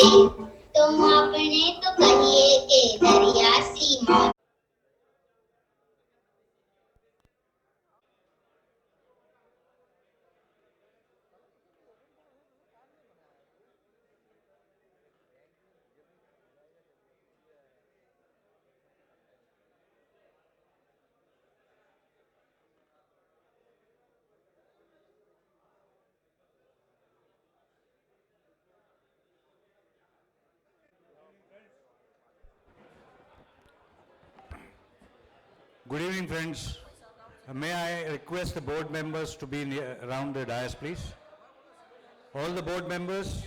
तुम अपने तो कहिए के दरिया सीमा। Good evening, friends. May I request the board members to be around the dais, please? All the board members.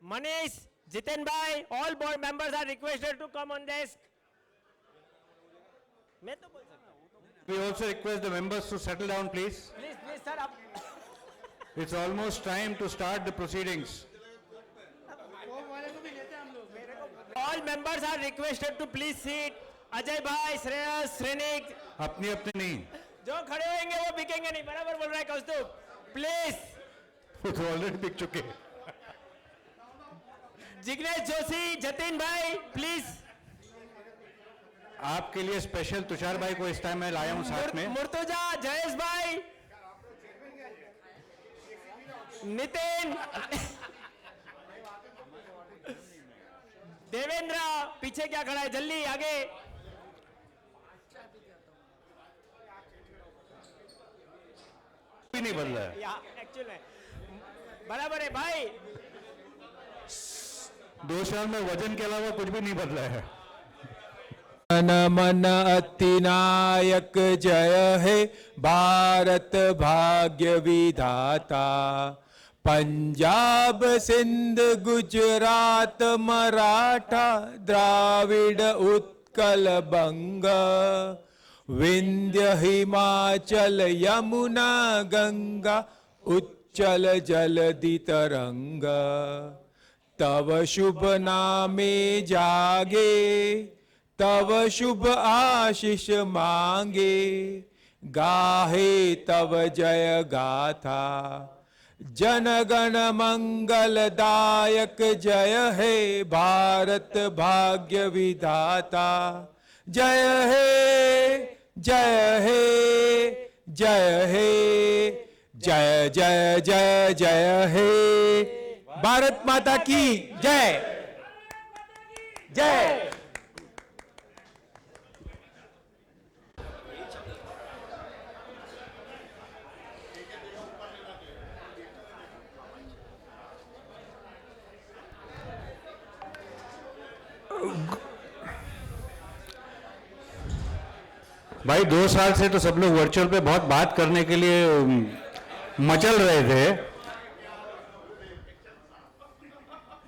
Manish, Jiten Bhai, all board members are requested to come on desk. मैं तो बोल सकता हूँ। We also request the members to settle down, please. Please, sir, आप It's almost time to start the proceedings. all members are requested to please sit. Ajay भाई, श्रेयस, श्रेनिक, अपनी अपनी नहीं. जो खड़े होंगे वो बिकेंगे नहीं. बराबर बोल रहा है कौस्तुभ. Please, वो तो ऑलरेडी बिक चुके. जिग्नेश जोशी, जतिन भाई, प्लीज. आपके लिए स्पेशल तुषार भाई को इस टाइम मैं लाया हूं साथ में. मुर्तुजा, जयेश भाई, नितिन, देवेंद्र, पीछे क्या खड़ा है, जल्दी आगे. भी नहीं बदला है. एक्चुअल है, बराबर है भाई. 2 साल में वजन के अलावा कुछ भी नहीं बदला है. मन मन अतिनायक जय है भारत भाग्य विधाता. पंजाब सिंध गुजरात मराठा द्राविड उत्कल बंग. विंध्य हिमाचल यमुना गंगा उच्चल जलधि तरंग. तव शुभ नामे जागे तव शुभ आशीष मांगे. गाहे तव जय गाथा जनगण मंगलदायक जय है भारत भाग्य विधाता. जय है जय है जय है जय जय जय जय है. भारत माता की जय जय. भाई 2 साल से तो सब लोग वर्चुअल पे बहुत बात करने के लिए मचल रहे थे.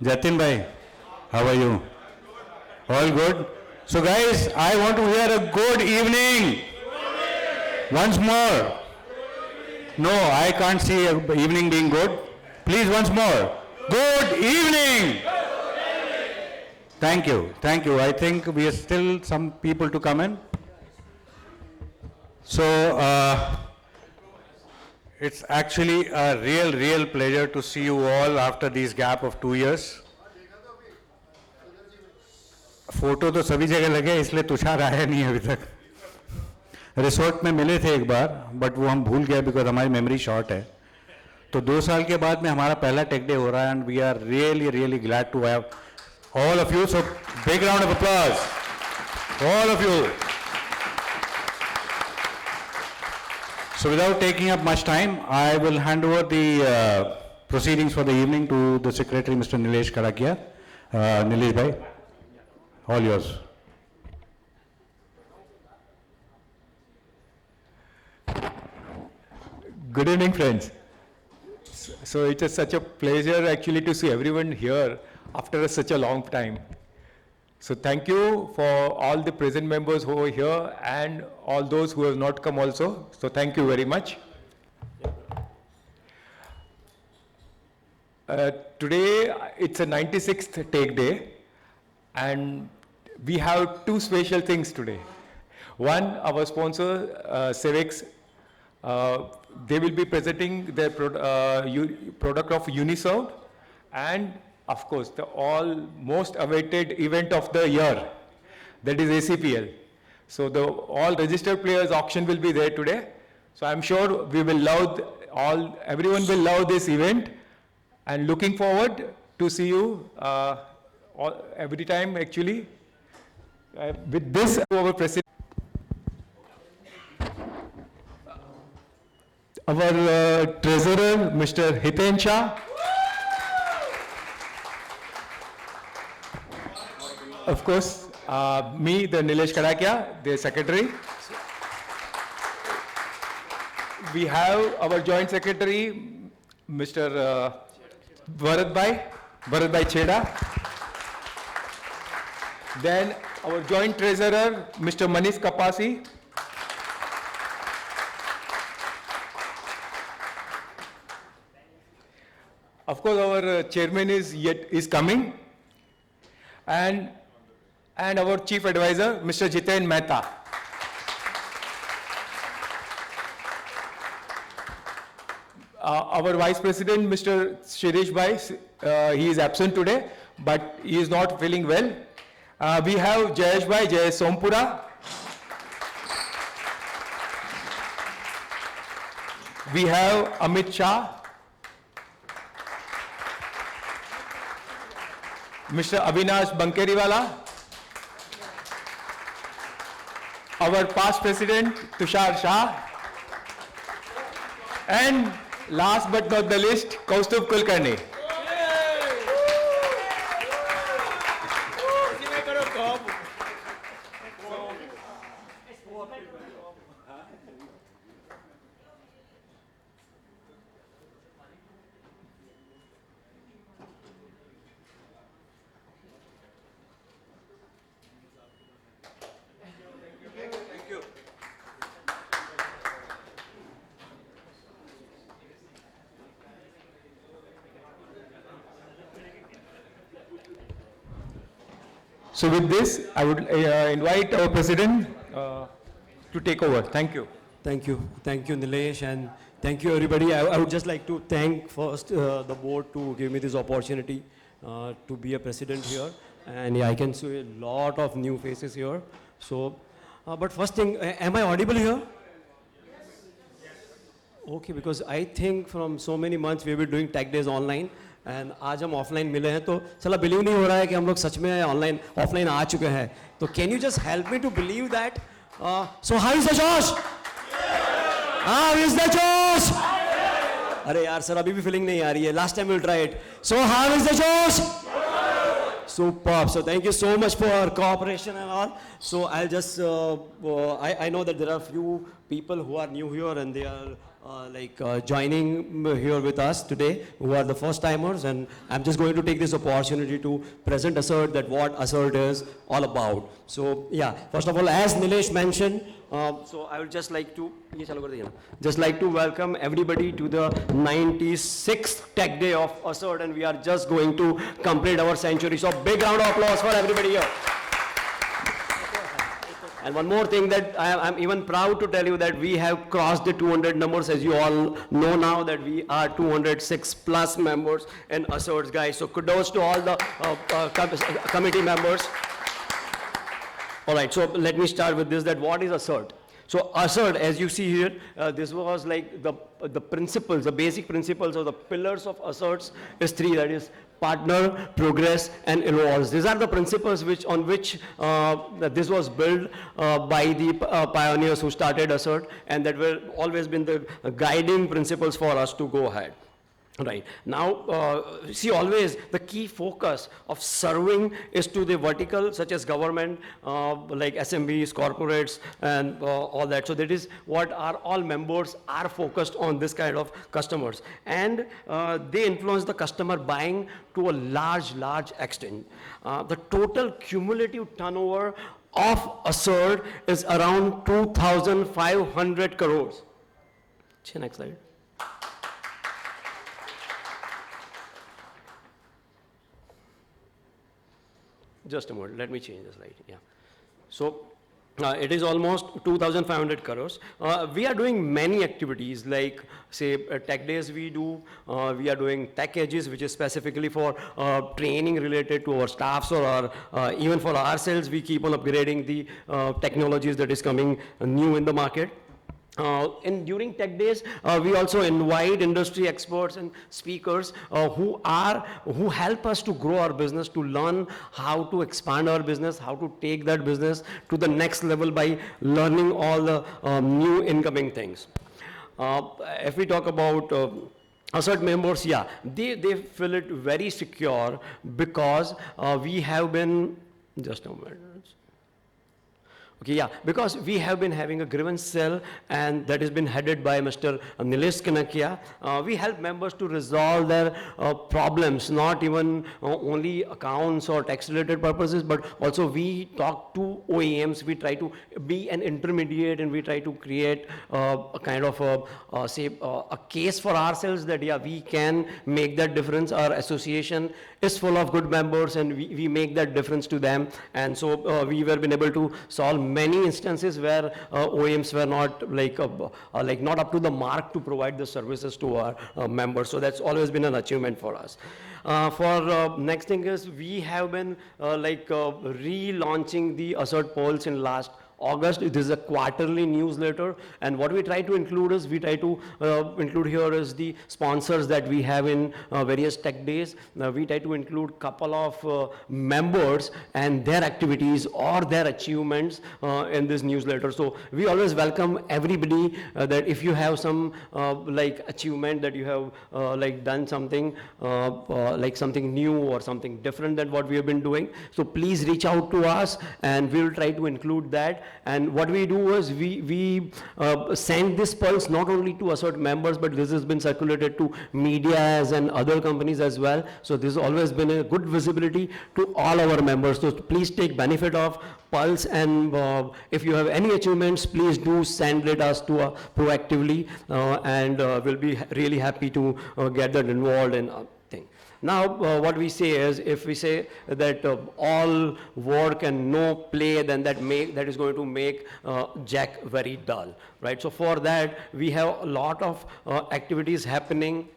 जतिन भाई, how are you? All good? So guys, I want to hear a good evening. Once more. No, I can't see evening being good. Please once more. Good evening. Thank you. Thank you. I think we are still some people to come in. So, it's actually a real pleasure to see you all after this gap of 2 years. Photo तो सभी जगह लगे, इसलिए तुषार आया नहीं अभी तक. Resort में मिले थे एक बार, बट वो हम भूल गए बिकॉज हमारी मेमोरी शॉर्ट है. तो 2 साल के बाद में हमारा पहला टेक डे हो रहा है and we are really glad to have all of you. So big round of applause all of you. So without taking up much time, I will hand over the proceedings for the evening to the Secretary, Mr. Nilesh Kadakia. Nilesh bhai, all yours. Good evening, friends. So it is such a pleasure actually to see everyone here after such a long time. So thank you for all the present members who are here and all those who have not come also. So thank you very much. Today it's a 96th take day and we have 2 special things today. One, our sponsor Civics They will be presenting their product of Uniserve, and of course the all most awaited event of the year, that is ACPL. So the all registered players auction will be there today. So I'm sure we will love everyone will love this event, and looking forward to see you every time actually. With this, our president, our treasurer, Mr. Hiten Shah. Of course, me, the Nilesh Kadakia, the secretary. We have our joint secretary, Mr. Bharat Bhai Chheda. Then our joint treasurer, Mr. Manish Kapasi. Of course, our chairman is coming, and our chief advisor, Mr. Jiten Mehta. Our vice president, Mr. Shirish Bhai, he is absent today, but he is not feeling well. We have Jayesh Bhai, Jayesh Sompura. We have Amit Shah. Mr. Avinash Bankeriwala. Our past president, Tushar Shah. And last but not the least, Kaustubh Kulkarni. So with this, I would invite our president to take over. Thank you. Thank you, Nilesh, and thank you, everybody. I would just like to thank first the board to give me this opportunity to be a president here. And yeah, I can see a lot of new faces here. So, but first thing, am I audible here? Okay, because I think from so many months we have been doing tech days online. And आज हम offline मिले हैं तो चला believe नहीं हो रहा है कि हम लोग सच में ऑफलाइन आ चुके हैं तो can you just help me to believe that so how is the जोश हाउ इज द जोश अरे यार सर अभी भी फीलिंग नहीं आ रही है last time will try it so how is the जोश Superb. So thank you so much for cooperation and all. So I'll just, I know that there are few people who are new here and they are joining here with us today who are the first timers, and I'm just going to take this opportunity to present Assert, that what Assert is all about. So yeah, first of all, as Nilesh mentioned, so I would just like to welcome everybody to the 96th Tech Day of Assert, and we are just going to complete our century. So big round of applause for everybody here. And one more thing that I'm even proud to tell you that we have crossed the 200 numbers. As you all know now that we are 206 plus members in Assert, guys. So kudos to all the committee members. All right, so let me start with this, that what is Assert? So Assert, as you see here, this was like the principles, the basic principles or the pillars of Assert is three, that is partner, progress, and evolves. These are the principles on which this was built by the pioneers who started Assert, and that were always been the guiding principles for us to go ahead. Right. Now, see, always the key focus of serving is to the vertical, such as government, like SMBs, corporates, and all that. So that is what all members are focused on, this kind of customers. And they influence the customer buying to a large extent. The total cumulative turnover of Assert is around 2,500 crores. Next slide. Just a moment, let me change the slide, yeah. So, It is almost 2,500 crores. We are doing many activities like, say, tech days we do. We are doing tech edges, which is specifically for training related to our staffs or our, even for ourselves. We keep on upgrading the technologies that is coming new in the market. And during tech days, we also invite industry experts and speakers who help us to grow our business, to learn how to expand our business, how to take that business to the next level by learning all the new incoming things. If we talk about Assert members, yeah, they feel it very secure because we have been, just a minute. Okay, yeah, because we have been having a grievance cell and that has been headed by Mr. Nilesh Kanakia. We help members to resolve their problems, not even only accounts or tax related purposes, but also we talk to OEMs, we try to be an intermediate and we try to create a kind of a case for ourselves that yeah, we can make that difference. Our association is full of good members and we make that difference to them. And so we were been able to solve many instances where OEMs were not like not up to the mark to provide the services to our members. So that's always been an achievement for us. Next thing is we have been relaunching the Assert Pulse in last August. This is a quarterly newsletter, and what we try to include is, we try to include here is the sponsors that we have in various tech days. We try to include couple of members and their activities or their achievements in this newsletter. So we always welcome everybody that if you have some achievement that you have done something like something new or something different than what we have been doing, so please reach out to us and we will try to include that. And what we do is we send this pulse not only to Assert members, but this has been circulated to medias and other companies as well. So this has always been a good visibility to all our members. So please take benefit of pulse, and if you have any achievements, please do send it us to proactively, and we'll be really happy to get that involved in thing. Now, what we say is, if we say that all work and no play, then that is going to make Jack very dull, right? So for that, we have a lot of activities happening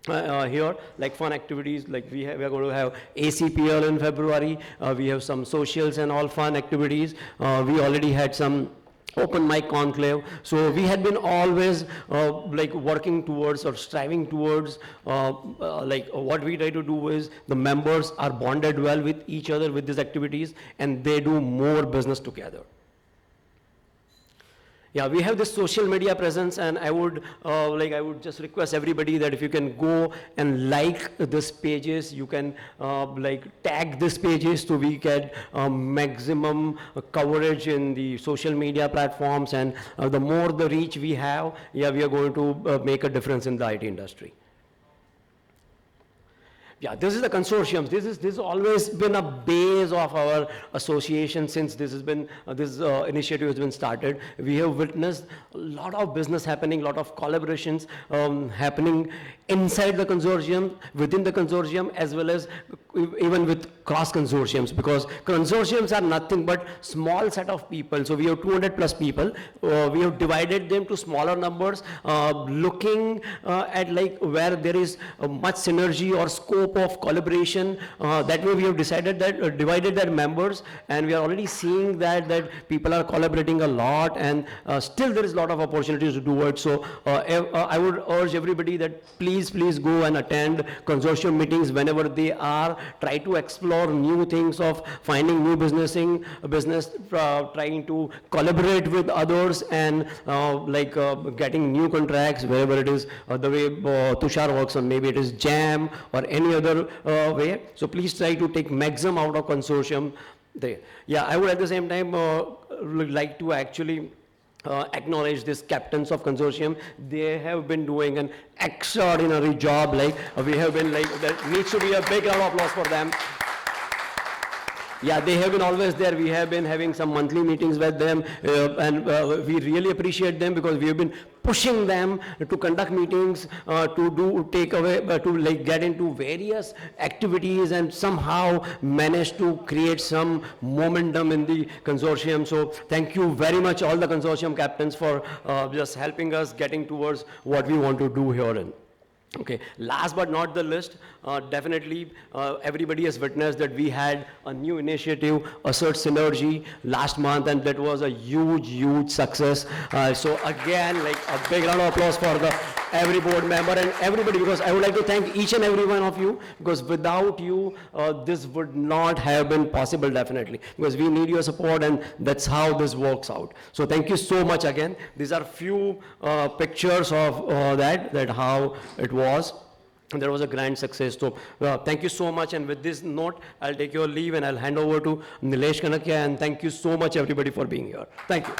here, like fun activities, like we are going to have ACPL in February. We have some socials and all fun activities. We already had some open mic conclave. So we had been always working towards or striving towards what we try to do is the members are bonded well with each other with these activities and they do more business together. Yeah, we have this social media presence, and I would just request everybody that if you can go and like these pages, you can tag these pages so we get maximum coverage in the social media platforms, and the more the reach we have, yeah, we are going to make a difference in the IT industry. Yeah, this is the consortium. This has always been a base of our association since this has been this initiative has been started. We have witnessed a lot of business happening, a lot of collaborations happening inside the consortium, within the consortium, as well as even with cross consortiums, because consortiums are nothing but small set of people. So we have 200 plus people. We have divided them to smaller numbers, looking at where there is much synergy or scope of collaboration. That way we have decided that divided their members, and we are already seeing that people are collaborating a lot, and still there is a lot of opportunities to do it. So I would urge everybody that please go and attend consortium meetings whenever they are. Try to explore new things of finding new business, trying to collaborate with others, and getting new contracts wherever it is the way Tushar works on, maybe it is JAM or any other way. So please try to take maximum out of consortium there. Yeah, I would at the same time like to actually acknowledge these captains of consortium. They have been doing an extraordinary job. We have been there needs to be a big round of applause for them. Yeah, they have been always there. We have been having some monthly meetings with them, and we really appreciate them because we have been pushing them to conduct meetings, to do take away, to like get into various activities and somehow manage to create some momentum in the consortium. So thank you very much all the consortium captains for just helping us getting towards what we want to do here in. Okay, last but not the least, definitely everybody has witnessed that we had a new initiative, Assert Synergy, last month, and that was a huge, huge success. So again, like a big round of applause for every board member and everybody, because I would like to thank each and every one of you, because without you, this would not have been possible, definitely, because we need your support, and that's how this works out. So thank you so much again. These are few pictures of that how it was. And there was a grand success. So thank you so much. And with this note, I'll take your leave and I'll hand over to Nilesh Kanakia. And thank you so much, everybody, for being here. Thank you.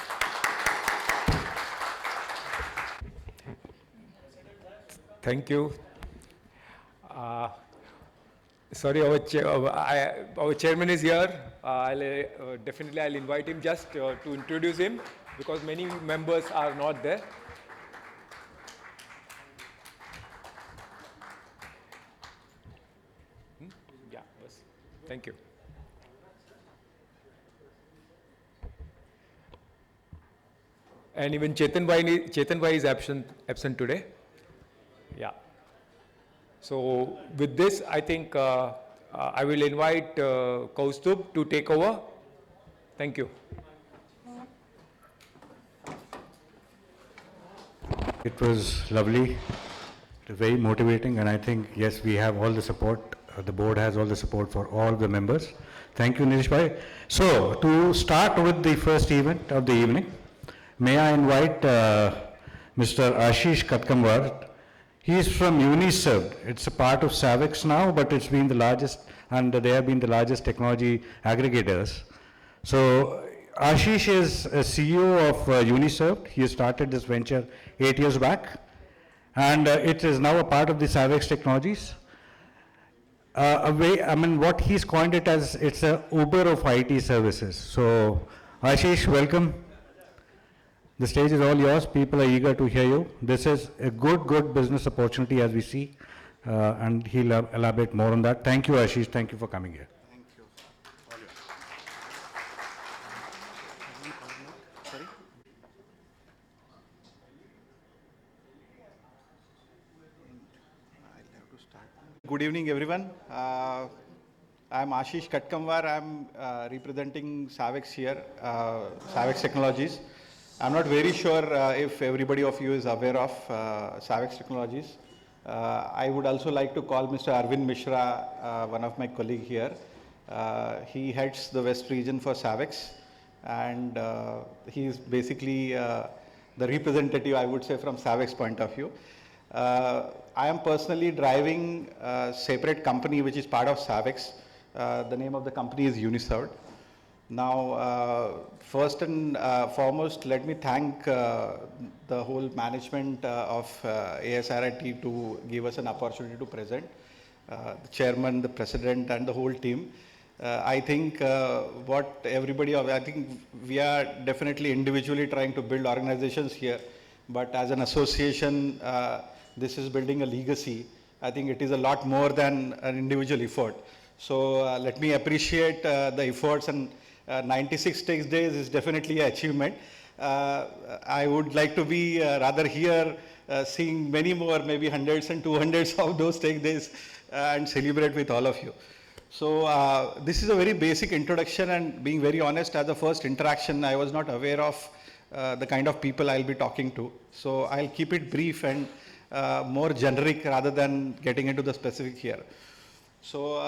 Thank you. Sorry, our chairman is here. Definitely I'll invite him just to introduce him, because many members are not there. Yeah, yes. Thank you. And even Chetan Bhai is absent today. Yeah. So with this, I think I will invite Kaustubh to take over. Thank you. It was lovely, very motivating, and I think, yes, we have all the support. The board has all the support for all the members. Thank you, Nilesh Bhai. So, to start with the first event of the evening, may I invite Mr. Ashish Katkamwar. He is from Uniserved. It's a part of Savix now, but it's been the largest, and they have been the largest technology aggregators. So, Ashish is a CEO of Uniserved. He started this venture 8 years back, and it is now a part of the Savix Technologies. What he's coined it as, it's a Uber of IT services. So, Ashish, welcome. The stage is all yours. People are eager to hear you. This is a good business opportunity as we see, and he'll elaborate more on that. Thank you, Ashish. Thank you for coming here. Good evening, everyone. I'm Ashish Katkamwar. I'm representing Savix here, Savix Technologies. I'm not very sure if everybody of you is aware of Savix Technologies. I would also like to call Mr. Arvind Mishra, one of my colleagues here. He heads the West region for Savix, and he is basically the representative, I would say, from Savix point of view. I am personally driving a separate company which is part of Savix. The name of the company is Uniserved. Now, first and foremost, let me thank the whole management of ASRIT to give us an opportunity to present. The chairman, the president, and the whole team. I think I think we are definitely individually trying to build organizations here, but as an association, this is building a legacy. I think it is a lot more than an individual effort. So let me appreciate the efforts, and 96 days is definitely an achievement. I would like to be rather here seeing many more, maybe hundreds and 200s of those take days and celebrate with all of you. So this is a very basic introduction, and being very honest, as the first interaction, I was not aware of the kind of people I'll be talking to. So I'll keep it brief and more generic rather than getting into the specific here. So,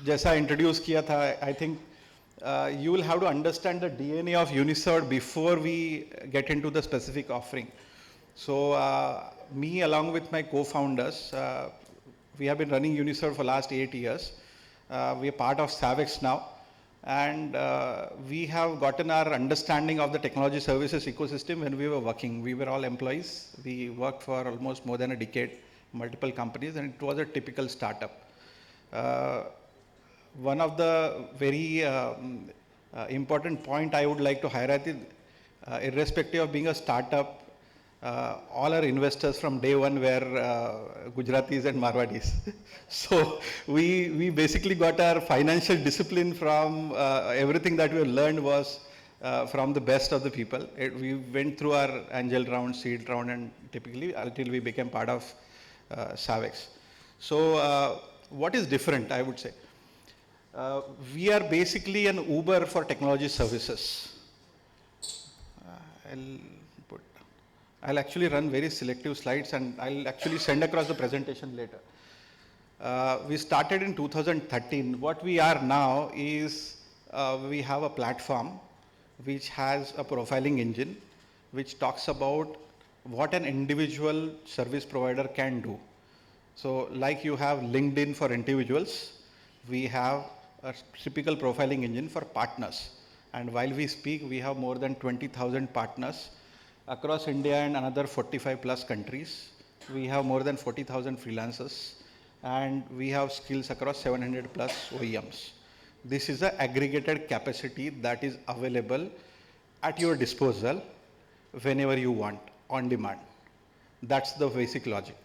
जैसा introduce किया था, I think you will have to understand the DNA of Uniserved before we get into the specific offering. So, me along with my co-founders, we have been running Uniserved for last 8 years. We are part of Savix now, and we have gotten our understanding of the technology services ecosystem when we were working. We were all employees. We worked for almost more than a decade, multiple companies, and it was a typical startup. One of the very important point I would like to highlight is, irrespective of being a startup, all our investors from day one were Gujaratis and Marwadis. So we basically got our financial discipline from everything that we learned was from the best of the people. We went through our angel round, seed round, and typically until we became part of Savex. So what is different, I would say? We are basically an Uber for technology services. I'll actually run very selective slides and I'll actually send across the presentation later. We started in 2013. What we are now is we have a platform which has a profiling engine which talks about what an individual service provider can do. So like you have LinkedIn for individuals, we have a typical profiling engine for partners. And while we speak, we have more than 20,000 partners across India and another 45 plus countries. We have more than 40,000 freelancers and we have skills across 700 plus OEMs. This is the aggregated capacity that is available at your disposal whenever you want, on demand. That's the basic logic.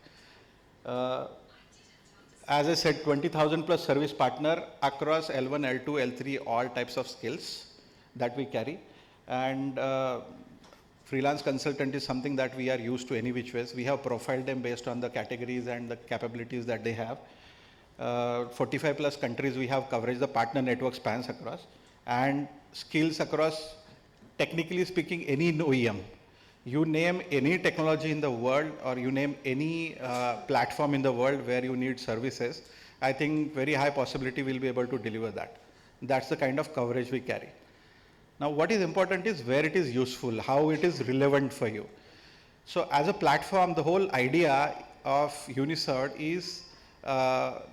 As I said, 20,000 plus service partner across L1, L2, L3, all types of skills that we carry. And freelance consultant is something that we are used to any which ways. We have profiled them based on the categories and the capabilities that they have. 45 plus countries we have coverage, the partner network spans across, and skills across, technically speaking, any OEM. You name any technology in the world or you name any platform in the world where you need services, I think very high possibility we'll be able to deliver that. That's the kind of coverage we carry. Now what is important is where it is useful, how it is relevant for you. So as a platform, the whole idea of Unisert is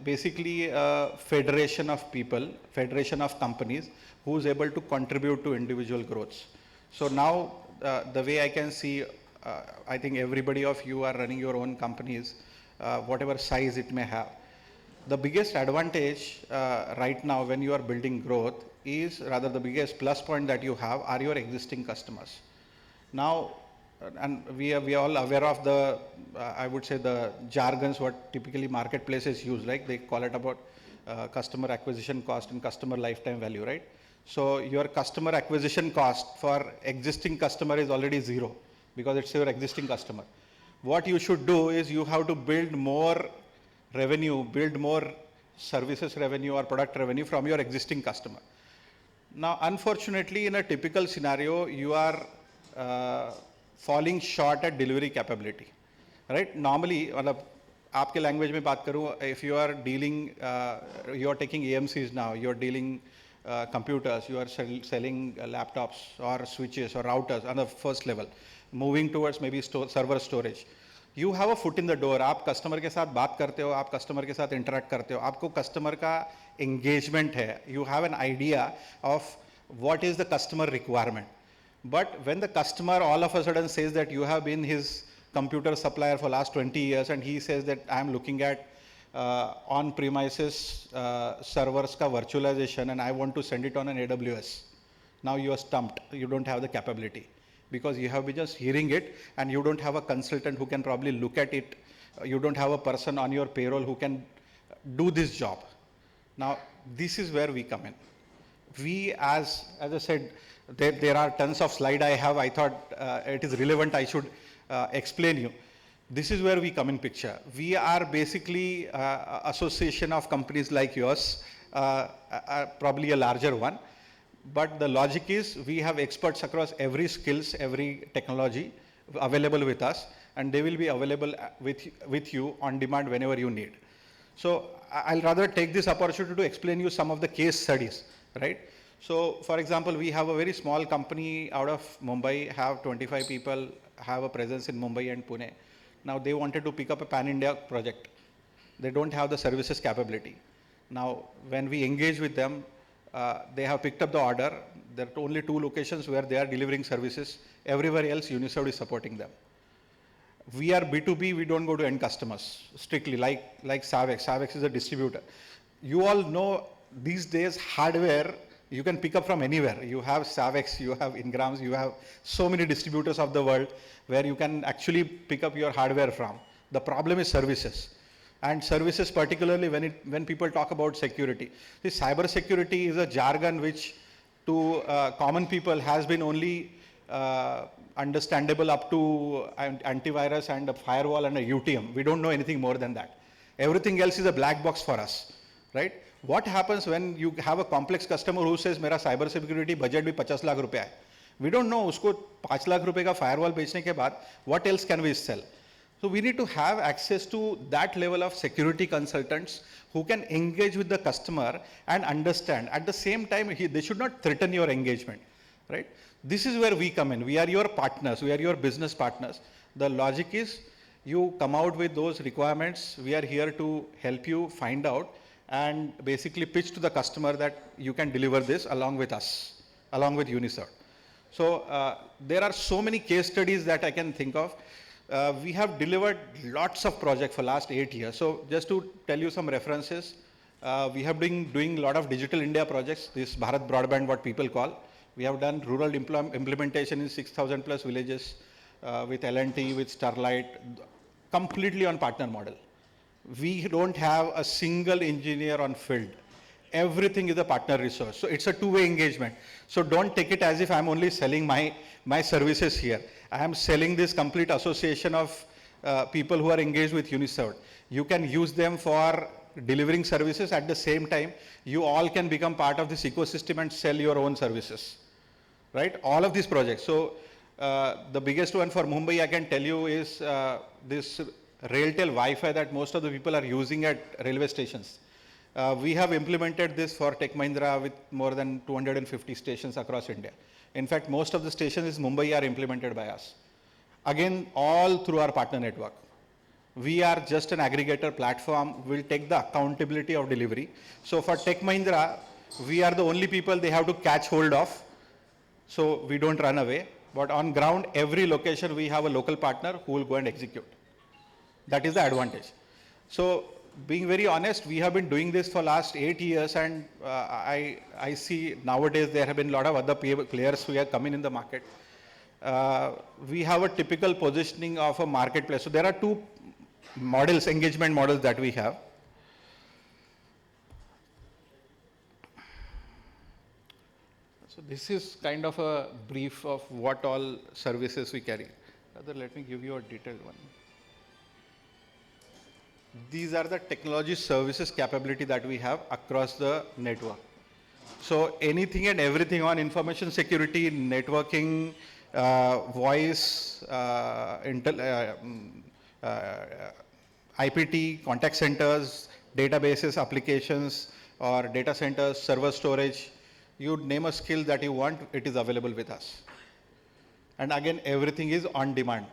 basically a federation of people, federation of companies who's able to contribute to individual growths. So now the way I can see, I think everybody of you are running your own companies, whatever size it may have. The biggest advantage right now when you are building growth is, rather the biggest plus point that you have are your existing customers. Now, and we are all aware of the, I would say the jargons what typically marketplaces use, right? They call it about customer acquisition cost and customer lifetime value, right? So your customer acquisition cost for existing customer is already zero because it's your existing customer. What you should do is you have to build more revenue, build more services revenue or product revenue from your existing customer. Now, unfortunately, in a typical scenario, you are falling short at delivery capability, right? Normally, आपके language में बात करूँ, if you are dealing, you are taking AMCs now, you are dealing computers, you are selling laptops or switches or routers on the first level, moving towards maybe server storage. You have a foot in the door. आप customer के साथ बात करते हो, आप customer के साथ interact करते हो, आपको customer का engagement है. You have an idea of what is the customer requirement. But when the customer all of a sudden says that you have been his computer supplier for last 20 years and he says that I am looking at on-premises servers ka virtualization and I want to send it on an AWS. Now you are stumped. You don't have the capability because you have been just hearing it and you don't have a consultant who can probably look at it. You don't have a person on your payroll who can do this job. Now, this is where we come in. We, as I said, there are tons of slides I have. I thought it is relevant. I should explain you. This is where we come in picture. We are basically association of companies like yours, probably a larger one. But the logic is we have experts across every skills, every technology available with us, and they will be available with you on demand whenever you need. So I'll rather take this opportunity to explain you some of the case studies, right? So for example, we have a very small company out of Mumbai, have 25 people, have a presence in Mumbai and Pune. Now they wanted to pick up a pan-India project. They don't have the services capability. Now, when we engage with them, they have picked up the order. There are only 2 locations where they are delivering services. Everywhere else, Unisert is supporting them. We are B2B, we don't go to end customers, strictly like Savex. Savex is a distributor. You all know these days hardware You can pick up from anywhere. You have Savex, you have Ingrams, you have so many distributors of the world where you can actually pick up your hardware from. The problem is services. And services, particularly when people talk about security. This cyber security is a jargon which to common people has been only understandable up to antivirus and a firewall and a UTM. We don't know anything more than that. Everything else is a black box for us, right? What happens when you have a complex customer who says, "Mera cyber security budget bhi 50 lakh rupees hai." We don't know usko 5 lakh rupees ka firewall बेचने के बाद what else can we sell? So we need to have access to that level of security consultants who can engage with the customer and understand. At the same time, they should not threaten your engagement, right? This is where we come in. We are your partners. We are your business partners. The logic is you come out with those requirements. We are here to help you find out and basically pitch to the customer that you can deliver this along with us, along with Unicert. So there are so many case studies that I can think of. We have delivered lots of projects for last 8 years. So just to tell you some references, we have been doing a lot of Digital India projects, this Bharat Broadband, what people call. We have done rural implementation in 6,000 plus villages with L&T, with Sterlite, completely on partner model. We don't have a single engineer on field. Everything is a partner resource. So it's a two-way engagement. So don't take it as if I'm only selling my services here. I am selling this complete association of people who are engaged with Unicert. You can use them for delivering services. At the same time, you all can become part of this ecosystem and sell your own services, right? All of these projects. So the biggest one for Mumbai, I can tell you, is this RailTel Wi-Fi that most of the people are using at railway stations. We have implemented this for Tech Mahindra with more than 250 stations across India. In fact, most of the stations in Mumbai are implemented by us. Again, all through our partner network. We are just an aggregator platform. We'll take the accountability of delivery. So for Tech Mahindra, we are the only people they have to catch hold of. So we don't run away. But on ground, every location, we have a local partner who will go and execute. That is the advantage. So being very honest, we have been doing this for last 8 years, and I see nowadays there have been a lot of other players who are coming in the market. We have a typical positioning of a marketplace. So there are two models, engagement models that we have. So this is kind of a brief of what all services we carry. Rather, let me give you a detailed one. These are the technology services capability that we have across the network. So anything and everything on information security, networking, voice, IPT, contact centers, databases, applications, or data centers, server storage. You name a skill that you want, it is available with us. And again, everything is on demand.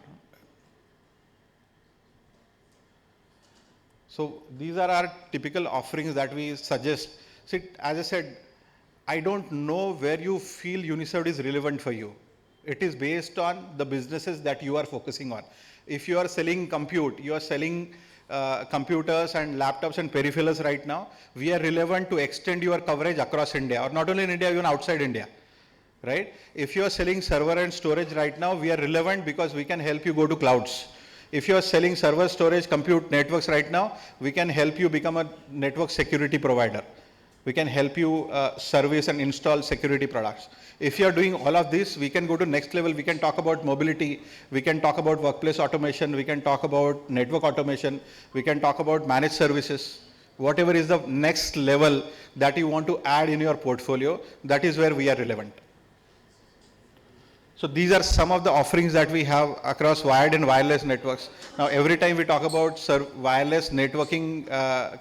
So these are our typical offerings that we suggest. See, as I said, I don't know where you feel Unicert is relevant for you. It is based on the businesses that you are focusing on. If you are selling compute, you are selling computers and laptops and peripherals right now, we are relevant to extend your coverage across India, or not only in India, even outside India, right? If you are selling server and storage right now, we are relevant because we can help you go to clouds. If you are selling server, storage, compute, networks right now, we can help you become a network security provider. We can help you service and install security products. If you are doing all of this, we can go to next level. We can talk about mobility. We can talk about workplace automation. We can talk about network automation. We can talk about managed services. Whatever is the next level that you want to add in your portfolio, that is where we are relevant. So these are some of the offerings that we have across wired and wireless networks. Now, every time we talk about wireless networking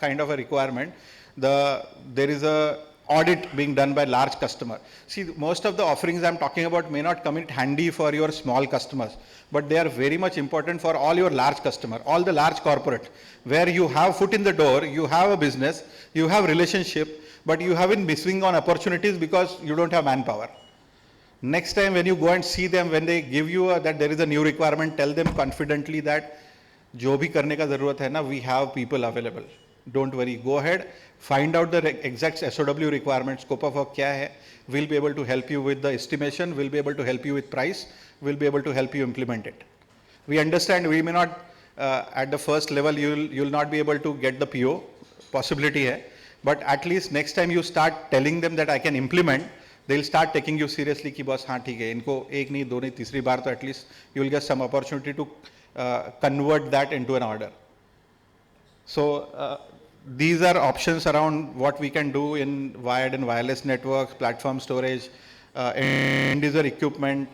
kind of a requirement, there is a audit being done by large customer. See, most of the offerings I'm talking about may not come in handy for your small customers, but they are very much important for all your large customer, all the large corporate, where you have foot in the door, you have a business, you have relationship, but you have been missing on opportunities because you don't have manpower. Next time when you go and see them, when they give you that there is a new requirement, tell them confidently that jo bhi karne ka zarurat hai na, we have people available. don't worry. Go ahead, find out the exact SOW requirements, scope of work kya hai. We'll be able to help you with the estimation. We'll be able to help you with price. We'll be able to help you implement it. We understand we may not, at the first level, you'll not be able to get the PO, possibility hai. But at least next time you start telling them that I can implement, they'll start taking you seriously कि बस हाँ ठीक है इनको एक नहीं दो नहीं तीसरी बार तो at least you will get some opportunity to convert that into an order. So these are options around what we can do in wired and wireless networks, platform storage, end user equipment,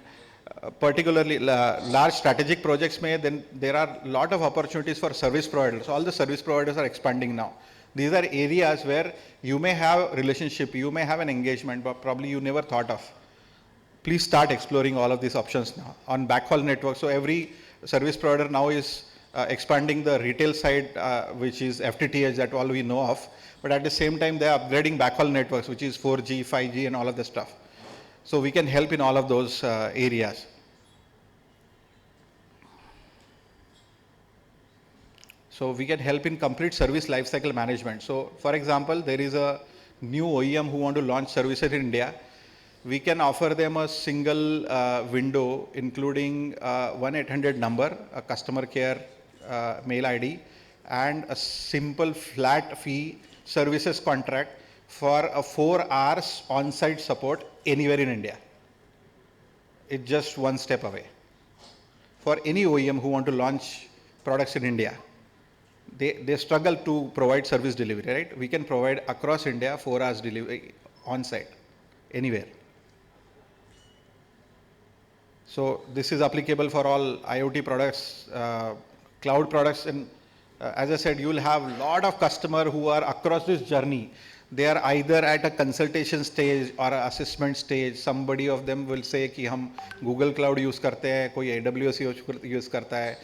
particularly large strategic projects may, then there are a lot of opportunities for service providers. All the service providers are expanding now. These are areas where you may have relationship, you may have an engagement, but probably you never thought of. Please start exploring all of these options now. On backhaul network, so every service provider now is expanding the retail side, which is FTTH, that all we know of. But at the same time, they are upgrading backhaul networks, which is 4G, 5G, and all of the stuff. So we can help in all of those areas. So we can help in complete service lifecycle management. So for example, there is a new OEM who want to launch services in India. We can offer them a single window, including 1-800 number, a customer care mail ID, and a simple flat fee services contract for a 4 hours on-site support anywhere in India. It's just one step away. For any OEM who want to launch products in India, they struggle to provide service delivery, right? We can provide across India 4 hours delivery on-site, anywhere. So this is applicable for all IoT products, cloud products, and as I said, you will have a lot of customers who are across this journey. They are either at a consultation stage or an assessment stage. Somebody of them will say कि हम Google Cloud use करते हैं, कोई AWS use करता है,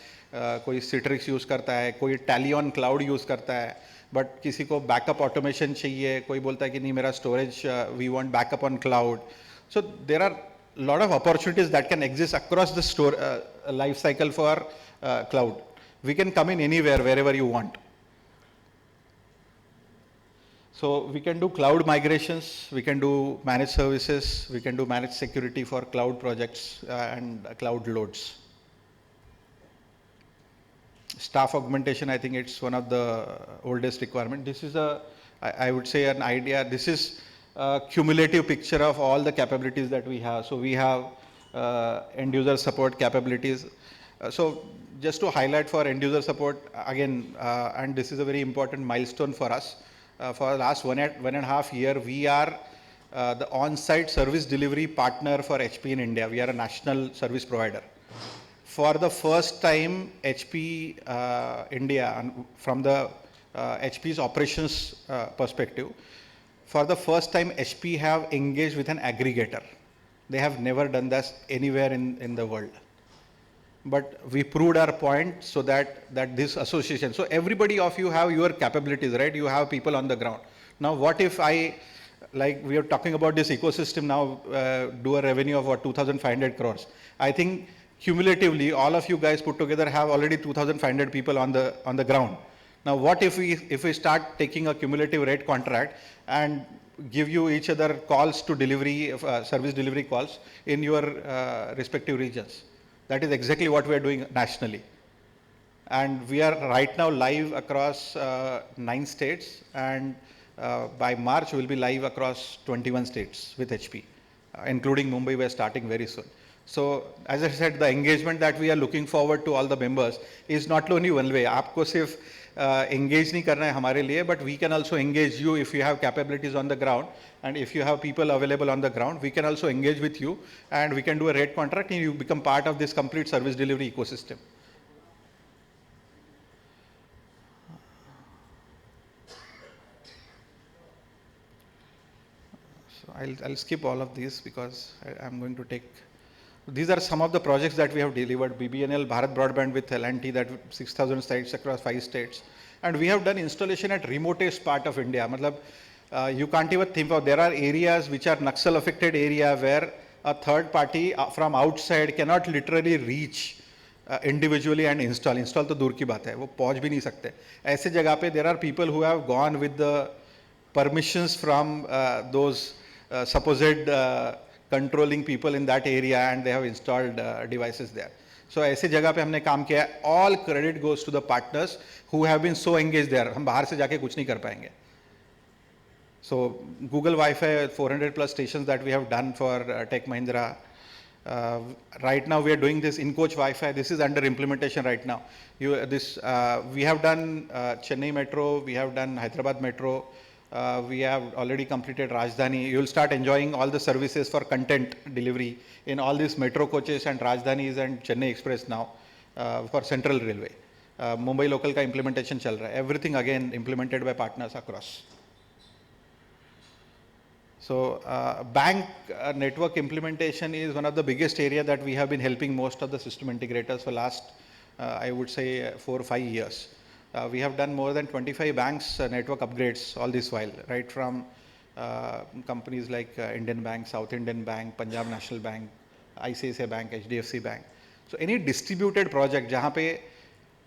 कोई Citrix use करता है, कोई Talion Cloud use करता है, but किसी को backup automation चाहिए, कोई बोलता है कि नहीं मेरा storage, we want backup on cloud. So there are a lot of opportunities that can exist across the store life cycle for cloud. We can come in anywhere, wherever you want. So we can do cloud migrations, we can do managed services, we can do managed security for cloud projects and cloud loads. Staff augmentation, I think it's one of the oldest requirement. This is I would say an idea. This is a cumulative picture of all the capabilities that we have. So we have end user support capabilities. So just to highlight for end user support again, and this is a very important milestone for us. For the last 1.5 years, we are the on-site service delivery partner for HP in India. We are a national service provider. For the first time, HP India, and from the HP's operations perspective, for the first time, HP have engaged with an aggregator. They have never done this anywhere in the world. But we proved our point so that this association, so everybody of you have your capabilities, right? You have people on the ground. Now, what if we are talking about this ecosystem now, do a revenue of what, 2,500 crores. I think cumulatively, all of you guys put together have already 2,500 people on the ground. Now, what if we start taking a cumulative rate contract and give you each other calls to delivery, service delivery calls in your respective regions? That is exactly what we are doing nationally. And we are right now live across 9 states, and by March we'll be live across 21 states with HP, including Mumbai. We are starting very soon. So as I said, the engagement that we are looking forward to all the members is not only one way. आपको सिर्फ engage नहीं करना है हमारे लिए, but we can also engage you if you have capabilities on the ground, and if you have people available on the ground, we can also engage with you, and we can do a rate contract, and you become part of this complete service delivery ecosystem. So I'll skip all of these because I'm going to take. These are some of the projects that we have delivered. BBNL, Bharat Broadband with L&T, that 6,000 sites across 5 states. And we have done installation at remotest part of India. Matlab, you can't even think of, there are areas which are Naxal affected area where a third party from outside cannot literally reach individually and install तो दूर की बात है, वो पहुंच भी नहीं सकते। ऐसे जगह पे there are people who have gone with the permissions from those supposed controlling people in that area and they have installed devices there. So ऐसे जगह पे हमने काम किया है। All credit goes to the partners who have been so engaged there. हम बाहर से जाके कुछ नहीं कर पाएंगे। So Google Wi-Fi 400 plus stations that we have done for Tech Mahindra. Right now we are doing this in-coach Wi-Fi. This is under implementation right now. We have done Chennai Metro, we have done Hyderabad Metro. We have already completed Rajdhani. You will start enjoying all the services for content delivery in all these metro coaches and Rajdhanis and Chennai Express now for Central Railway. Mumbai local का implementation चल रहा है. Everything again implemented by partners across. So bank network implementation is one of the biggest area that we have been helping most of the system integrators for last, I would say 4 or 5 years. We have done more than 25 banks network upgrades all this while, right from companies like Indian Bank, South Indian Bank, Punjab National Bank, ICICI Bank, HDFC Bank. So any distributed project जहाँ पे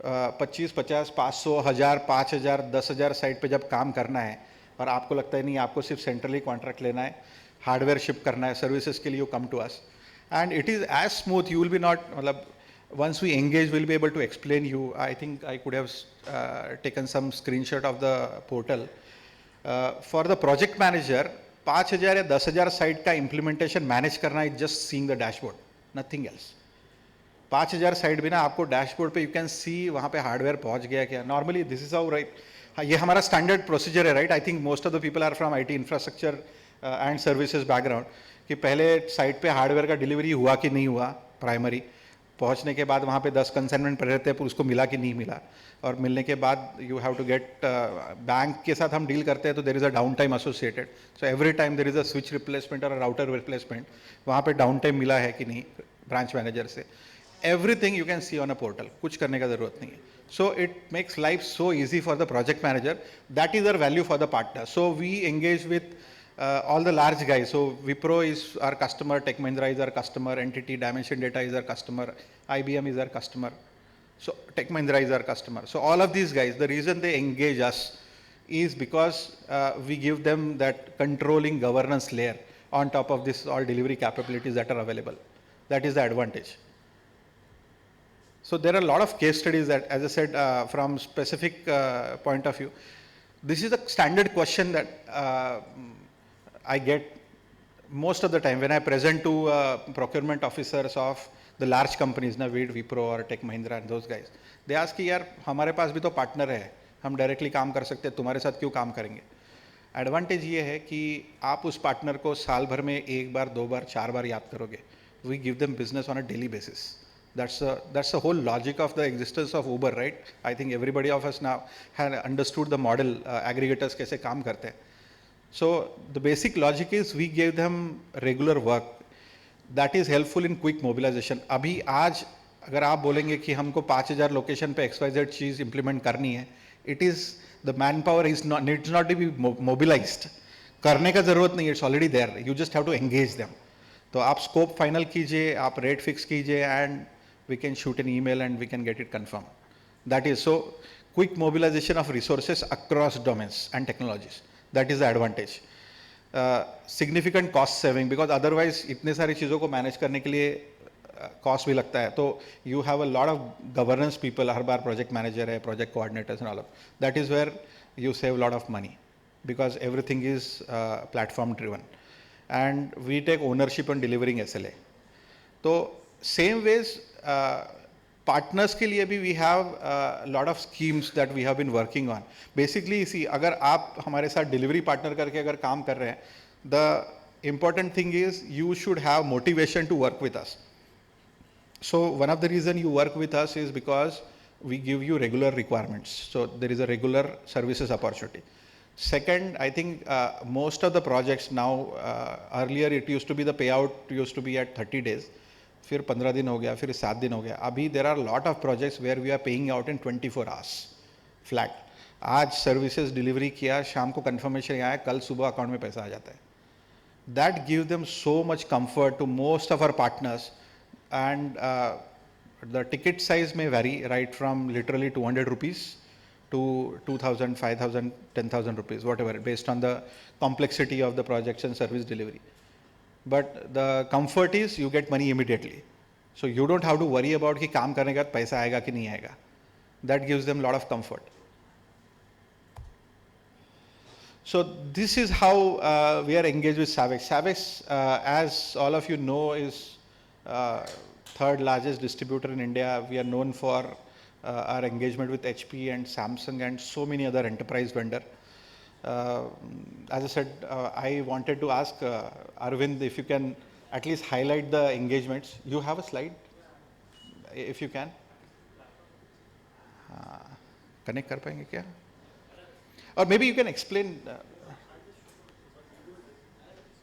25, 50, 500, 1000, 5000, 10,000 site पे जब काम करना है और आपको लगता है नहीं आपको सिर्फ सेंट्रली कॉन्ट्रैक्ट लेना है, हार्डवेयर शिप करना है, सर्विसेज के लिए you come to us and it is as smooth, you will be not, मतलब once we engage, we'll be able to explain you. I think I could have taken some screenshot of the portal. For the project manager, 5,000 या 10,000 site का implementation manage करना is just seeing the dashboard, nothing else. 5,000 site भी ना आपको dashboard पे you can see वहाँ पे hardware पहुँच गया क्या. Normally this is how, right? ये हमारा स्टैंडर्ड प्रोसीजर है, right. I think most of the people are from IT infrastructure and services background, कि पहले साइट पे हार्डवेयर का डिलीवरी हुआ कि नहीं हुआ, प्राइमरी पहुंचने के बाद वहाँ पे 10 कंसाइनमेंट पड़े रहते हैं, पर उसको मिला कि नहीं मिला, और मिलने के बाद you have to get, bank के साथ हम डील करते हैं तो there is a down time associated. So every time there is a switch replacement और राउटर रिप्लेसमेंट, वहाँ पे डाउन टाइम मिला है कि नहीं ब्रांच मैनेजर से. Everything you can see on a portal, कुछ करने का ज़रूरत नहीं है. So it makes life so easy for the project manager. That is or value for the partner. So we engage with all the large guys. So Wipro is our customer, Tech Mahindra is our customer, NTT Dimension Data is our customer, IBM is our customer. So Tech Mahindra is our customer. So all of these guys, the reason they engage us is because we give them that controlling governance layer on top of this all delivery capabilities that are available. That is the advantage. So there are a lot of case studies that, as I said, from specific point of view, this is a standard question that I get most of the time when I present to procurement officers of the large companies, ना Wipro or Tech Mahindra and those guys. They ask कि यार हमारे पास भी तो partner है, हम directly काम कर सकते हैं, तुम्हारे साथ क्यों काम करेंगे. एडवांटेज ये है कि आप उस पार्टनर को साल भर में 1 बार 2 बार 4 बार याद करोगे. We give them business on a daily basis. That's the whole logic of the existence of Uber, right? I think everybody of us now have understood the model, aggregators कैसे काम करते हैं. So the basic logic is we gave them regular work that is helpful in quick mobilization. अभी आज अगर आप बोलेंगे कि हमको 5,000 लोकेशन पे XYZ चीज़ implement करनी है, it is the manpower is not needs not to be mobilized. करने का ज़रूरत नहीं, it's already there. You just have to engage them. तो आप scope final कीजिए, आप rate fix कीजिए, and we can shoot an email and we can get it confirmed. That is so quick mobilization of resources across domains and technologies. That is the advantage. Significant cost saving, because otherwise इतने सारी चीज़ों को manage करने के लिए cost भी लगता है. तो you have a lot of governance people, हर बार प्रोजेक्ट मैनेजर है, project coordinators and all of that is where you save lot of money, because everything is platform driven and we take ownership on delivering SLA. तो same ways partners के लिए भी we have lot of schemes that we have been working on. Basically इसी, अगर आप हमारे साथ delivery partner करके अगर काम कर रहे हैं, the important thing is you should have motivation to work with us. So one of the reason you work with us is because we give you regular requirements. So there is a regular services opportunity. Second, I think most of the projects now, earlier it used to be the payout used to be at 30 days. फिर 15 दिन हो गया, फिर 7 दिन हो गया. अभी there are lot of projects where we are paying out in 24 hours flat. आज services delivery किया, शाम को confirmation आया, कल सुबह अकाउंट में पैसा आ जाता है. That gives them so much comfort to most of our partners. And the ticket size may vary right from literally 200 rupees to 2,000, 5,000, 10,000 rupees, whatever, based on the complexity of the projects and service delivery. But the comfort is you get money immediately. So you don't have to worry about कि काम करने के बाद पैसा आएगा कि नहीं आएगा. That gives them a lot of comfort. So this is how we are engaged with Savex. Savex, as all of you know, is third largest distributor in India. We are known for our engagement with HP and Samsung and so many other enterprise vendor. As I said, I wanted to ask Arvind if you can at least highlight the engagements. You have a slide, if you can. Connect कर पाएंगे क्या? Or maybe you can explain.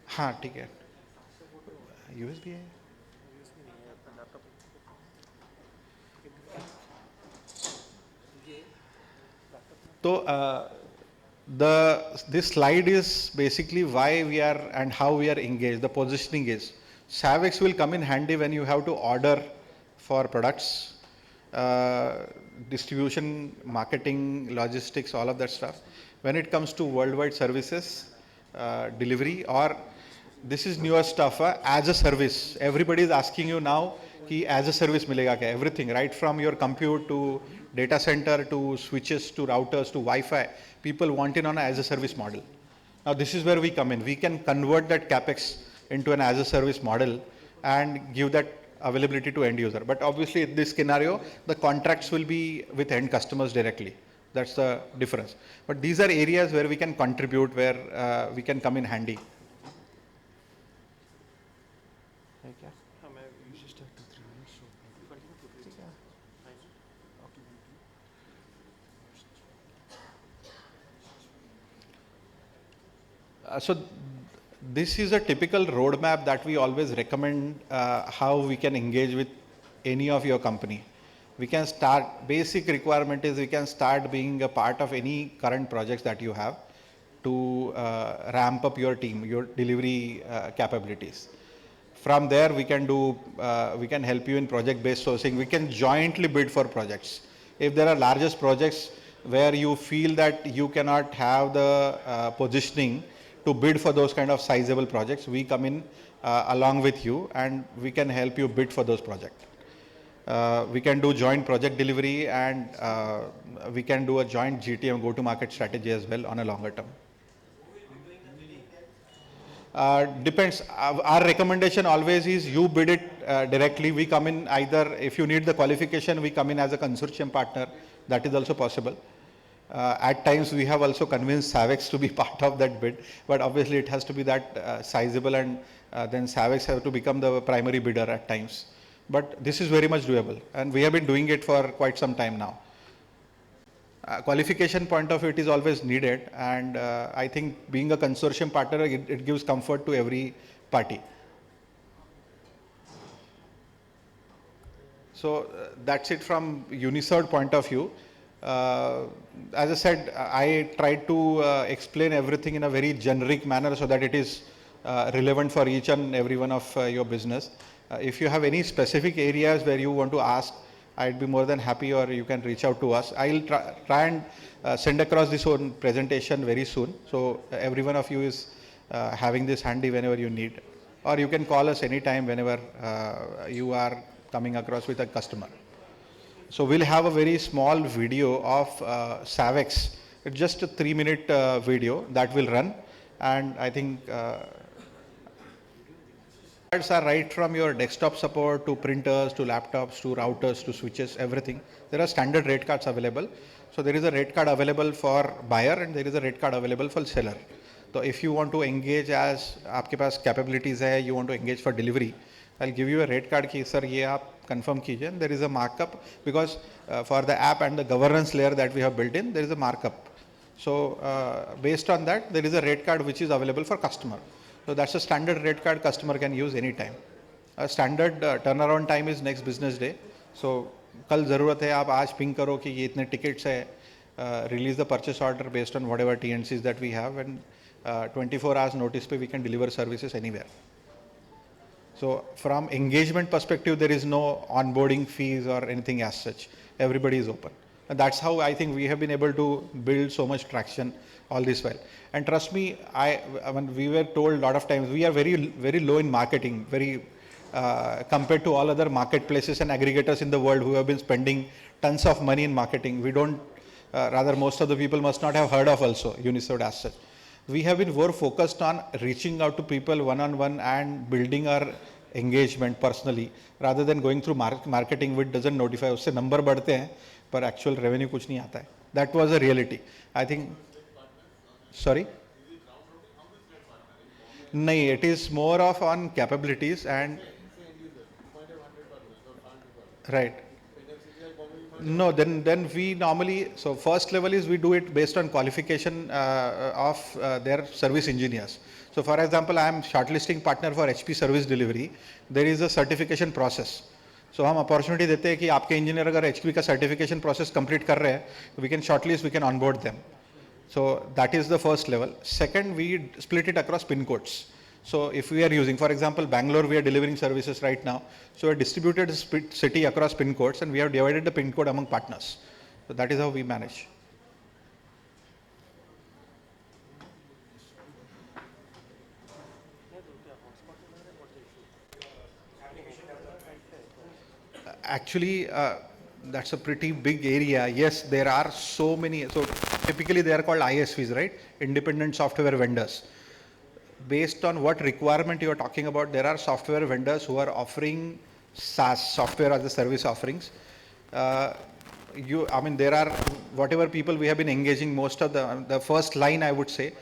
हाँ ठीक है. USB है. So this slide is basically why we are and how we are engaged. The positioning is Savex will come in handy when you have to order for products, distribution, marketing, logistics, all of that stuff. When it comes to worldwide services, delivery, or this is newer stuff as a service. Everybody is asking you now कि as a service मिलेगा क्या? Everything, right from your compute to data center to switches to routers to Wi-Fi, people want it on an as a service model. Now this is where we come in. We can convert that capex into an as a service model and give that availability to end user. But obviously in this scenario, the contracts will be with end customers directly. That's the difference. But these are areas where we can contribute, where we can come in handy. So this is a typical roadmap that we always recommend how we can engage with any of your company. We can start, basic requirement is we can start being a part of any current projects that you have to ramp up your team, your delivery capabilities. From there we can do, we can help you in project-based sourcing. We can jointly bid for projects. If there are largest projects where you feel that you cannot have the positioning to bid for those kind of sizable projects, we come in along with you and we can help you bid for those projects. We can do joint project delivery and we can do a joint GTM go-to-market strategy as well on a longer term. Depends. Our recommendation always is you bid it directly. We come in either, if you need the qualification, we come in as a consortium partner. That is also possible. At times we have also convinced Savex to be part of that bid, but obviously it has to be that sizable, and then Savex have to become the primary bidder at times. But this is very much doable and we have been doing it for quite some time now. Qualification point of view, it is always needed, and I think being a consortium partner, it gives comfort to every party. So that's it from Unisound point of view. As I said, I tried to explain everything in a very generic manner so that it is relevant for each and every one of your business. If you have any specific areas where you want to ask, I'd be more than happy, or you can reach out to us. I'll try and send across this own presentation very soon. So every one of you is having this handy whenever you need, or you can call us anytime whenever you are coming across with a customer. So we'll have a very small video of Savex. It's just a 3-minute video that will run, and I think are right from your desktop support to printers to laptops to routers to switches, everything. There are standard rate cards available. So there is a rate card available for buyer and there is a rate card available for seller. So if you want to engage as आपके पास capabilities है, you want to engage for delivery, I'll give you a rate card कि sir ये आप confirm कीजिए. There is a markup because for the app and the governance layer that we have built in, there is a markup. So based on that, there is a rate card which is available for customer. So that's a standard rate card customer can use anytime. A standard turnaround time is next business day. So कल ज़रूरत है आप आज ping करो कि ये इतने tickets है, release the purchase order based on whatever TNCs that we have, and 24 hours notice पे we can deliver services anywhere. So from engagement perspective, there is no onboarding fees or anything as such. Everybody is open. And that's how I think we have been able to build so much traction all this while. And trust me, when we were told a lot of times, we are very low in marketing, compared to all other marketplaces and aggregators in the world who have been spending tons of money in marketing. We don't, rather most of the people must not have heard of also Unisode as such. We have been more focused on reaching out to people one-on-one and building our engagement personally, rather than going through marketing which doesn't notify. उससे number बढ़ते हैं, पर actual revenue कुछ नहीं आता है. That was a reality. I think. Sorry. नहीं, it is more of on capabilities and. Right. No, then we normally, so first level is we do it based on qualification of their service engineers. So for example, I am shortlisting partner for HP service delivery. There is a certification process. So हम opportunity देते हैं कि आपके engineer अगर HP का certification process complete कर रहे हैं, we can shortlist, we can onboard them. So that is the first level. Second, we split it across pin codes. So if we are using, for example, Bangalore, we are delivering services right now. So a distributed city across pin codes, and we have divided the pin code among partners. So that is how we manage. Actually, that's a pretty big area. Yes, there are so many. So typically they are called ISVs, right? Independent software vendors. Based on what requirement you are talking about, there are software vendors who are offering SaaS, software as a service offerings. There are whatever people we have been engaging, most of the first line I would say,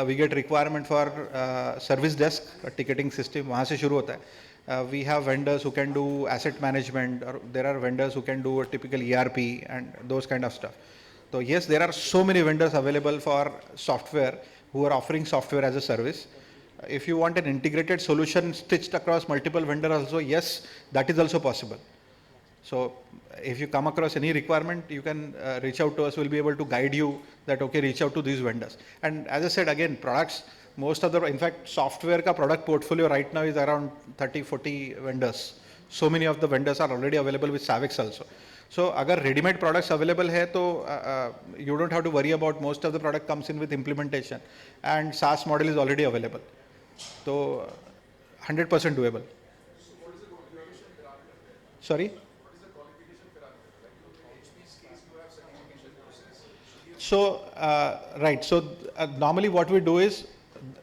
we get requirement for service desk, a ticketing system, वहाँ से शुरू होता है. We have vendors who can do asset management, or there are vendors who can do a typical ERP and those kind of stuff. So yes, there are so many vendors available for software who are offering software as a service. If you want an integrated solution stitched across multiple vendors also, yes, that is also possible. So if you come across any requirement, you can reach out to us. We'll be able to guide you that, okay, reach out to these vendors. And as I said, again, products, most of the, in fact, software ka product portfolio right now is around 30, 40 vendors. So many of the vendors are already available with Savix also. So agar ready-made products available hai, to you don't have to worry about, most of the product comes in with implementation, and SaaS model is already available. So 100% doable. Sorry? So, right. So normally what we do is,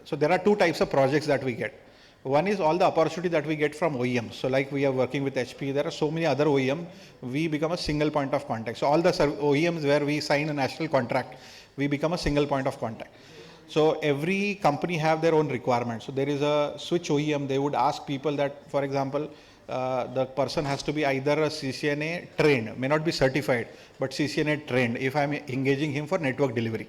so there are two types of projects that we get. One is all the opportunity that we get from OEMs. So like we are working with HP, there are so many other OEM, we become a single point of contact. So all the OEMs where we sign a national contract, we become a single point of contact. So every company have their own requirements. So there is a switch OEM, they would ask people that, for example, the person has to be either a CCNA trained, may not be certified, but CCNA trained if I'm engaging him for network delivery.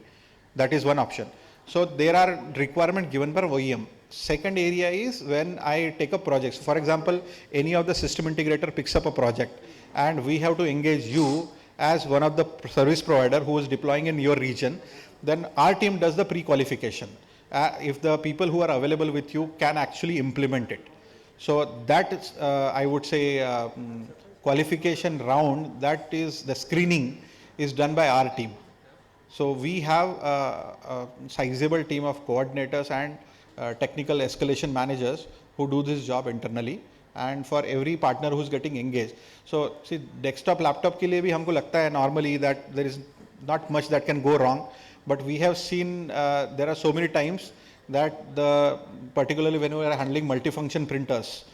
That is one option. So there are requirements given by OEM. Second area is when I take a project. So for example, any of the system integrator picks up a project and we have to engage you as one of the service provider who is deploying in your region, then our team does the pre-qualification. If the people who are available with you can actually implement it. So that is, I would say, qualification round, that is the screening is done by our team. So we have a sizable team of coordinators and technical escalation managers who do this job internally, and for every partner who's getting engaged. So see, desktop laptop ke liye bhi humko lagta hai normally that there is not much that can go wrong, but we have seen there are so many times that particularly when we are handling multifunction printers,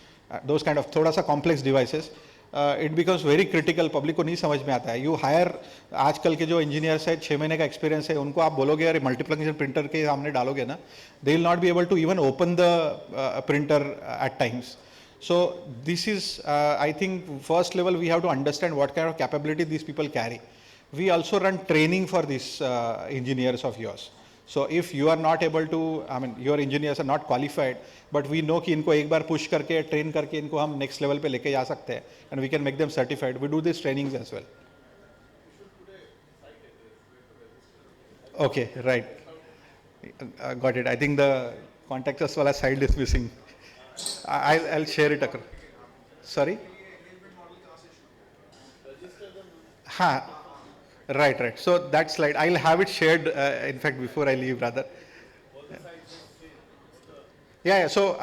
those kind of thoda sa complex devices, it becomes very critical. Public को नहीं समझ में आता है. You hire आजकल के जो engineers है 6 महीने का experience है, उनको आप बोलोगे यार multifunction printer के सामने डालोगे ना, they will not be able to even open the printer at times. So this is, I think, first level we have to understand what kind of capability these people carry. We also run training for these engineers of yours. So if you are not able to, your engineers are not qualified, but we know कि इनको एक बार push करके train करके इनको हम next level पे लेके जा सकते हैं, and we can make them certified. We do these trainings as well. Okay, right. Got it. I think the contact us wala side is missing. I'll share it across. Sorry? Ha. Right. So that slide, I'll have it shared, in fact, before I leave, rather. Yeah. So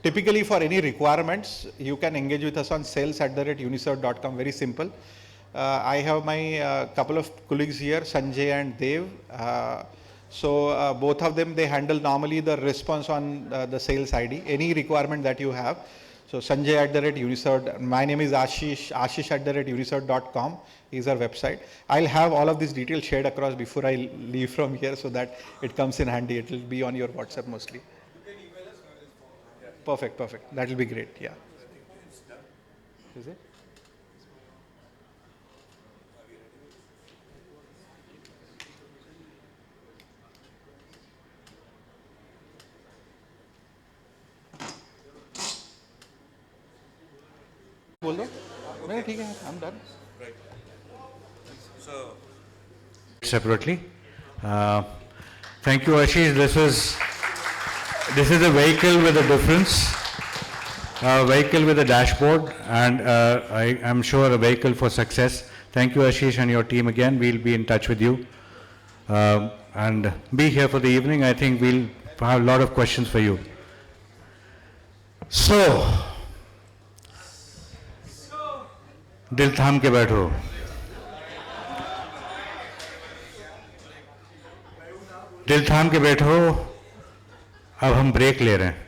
typically for any requirements, you can engage with us on sales@unicert.com. Very simple. I have my couple of colleagues here, Sanjay and Dev. So both of them, they handle normally the response on the sales ID, any requirement that you have. So Sanjay@Unicert. My name is Ashish. Ashish@unicert.com is our website. I'll have all of these details shared across before I leave from here, so that it comes in handy. It will be on your WhatsApp mostly. Perfect. That will be great. Yeah. Is it? बोल दो नहीं ठीक है I'm done. Separately. Thank you, Ashish. This is a vehicle with a difference, a vehicle with a dashboard, and I am sure a vehicle for success. Thank you, Ashish, and your team again. We'll be in touch with you and be here for the evening. I think we'll have a lot of questions for you. So, दिल थाम के बैठो. दिल थाम के बैठो. अब हम ब्रेक ले रहे हैं.